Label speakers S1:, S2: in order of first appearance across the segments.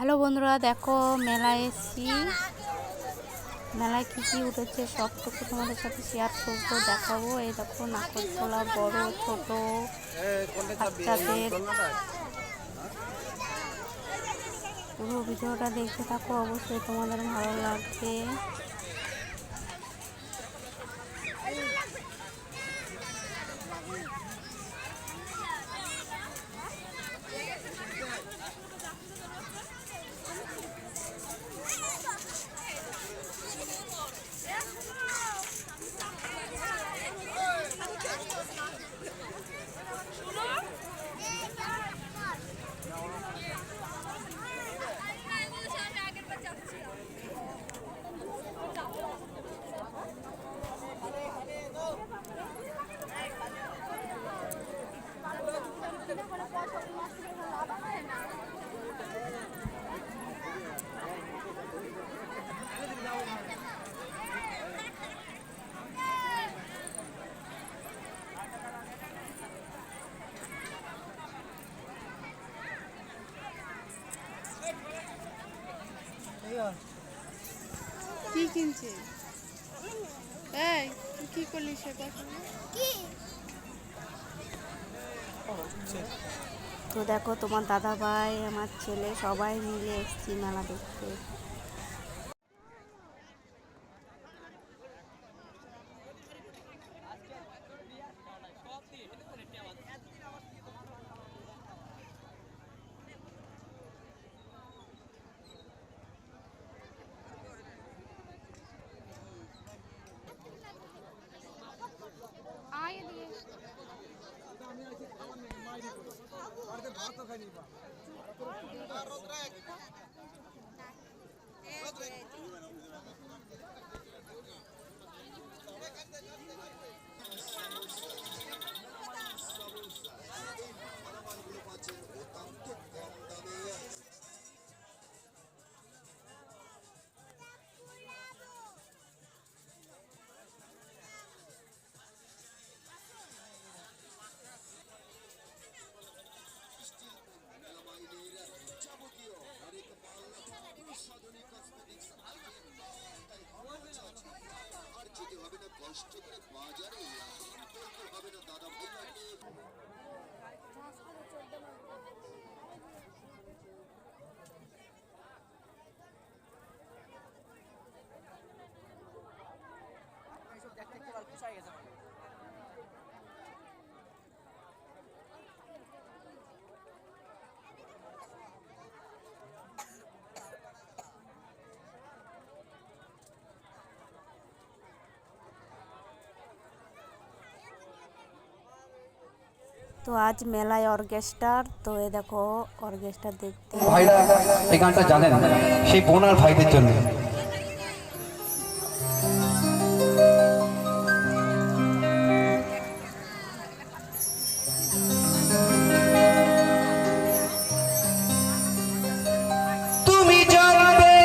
S1: Hello বন্ধুরা, দেখো মেলায় এসেছি। মেলায় কী কী উঠেছে সবটুকু তোমাদের সাথে শেয়ার করবো, দেখাবো। এই দেখো নাকরদোলা, বড় ছোট বাচ্চাদের। পুরো ভিডিওটা দেখতে থাকো, অবশ্যই তোমাদের ভালো লাগবে।
S2: কি কিনছে? এই তুই কি করলি সেটা?
S1: তো দেখো তোমার দাদা ভাই, আমার ছেলে, সবাই মিলে এসেছি মেলা দেখতে। তো আজ মেলায় অর্কেস্ট্রার, তো এ দেখো অর্কেস্ট্রা দেখতে।
S3: ভাইরা এই গানটা জানেন, সেই বোন আর ভাইদের জন্য। তুমি জানতে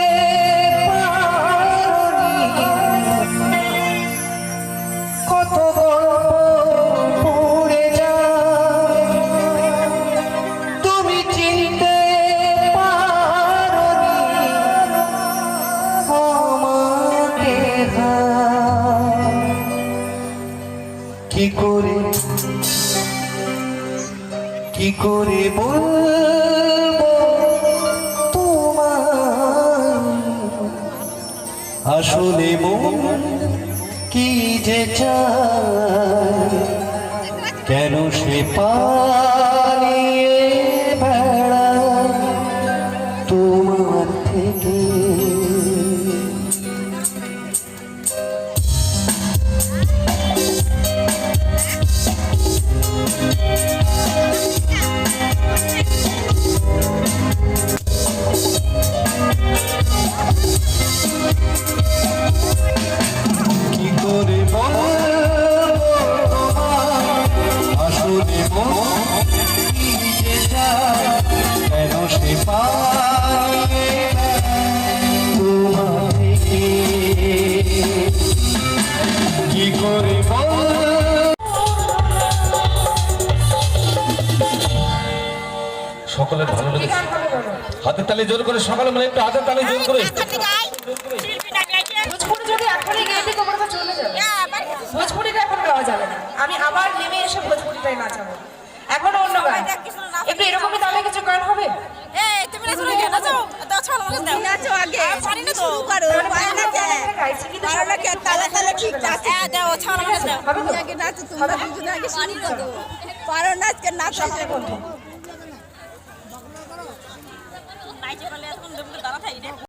S3: কত পড়ে যায়, তুমি চিনতে আমাকে। কি করে বলবো তোমায়, আসলে মন কি যে চায়, কেন সে পালিয়ে বেড়ায় তোমার থেকে। কি করে বলবো তোমায়, আসলে মন কি যে চায়, কেন সে পালিয়ে তোমার থেকে। কি করে সকলের ভালো লেগেছে।
S4: হাতের তালি জোর করে সকালে মিলে একটু হাতের তালি জোর করে
S5: ভোজপুরি যদি এখনই গেয়ে দিই তোমরা চলে যাবে। ভোজপুরিটা এখন গাওয়া যাবে না, আমি আবার নেমে এসে ভোজপুরিটাই নাচাবো। এখন অন্য গান একটু এরকমই তাহলে কিছু গান হবে।
S2: নাচো আগে শুরু করো
S5: গাইছি কিন্তু
S2: তালে তালে ঠিক আছে
S5: হবে তো?
S2: আগে নাচো তোমরা দুজনে আগে শুরু করো পারো নাচকে নাচো
S5: সবচেয়ে প্রথম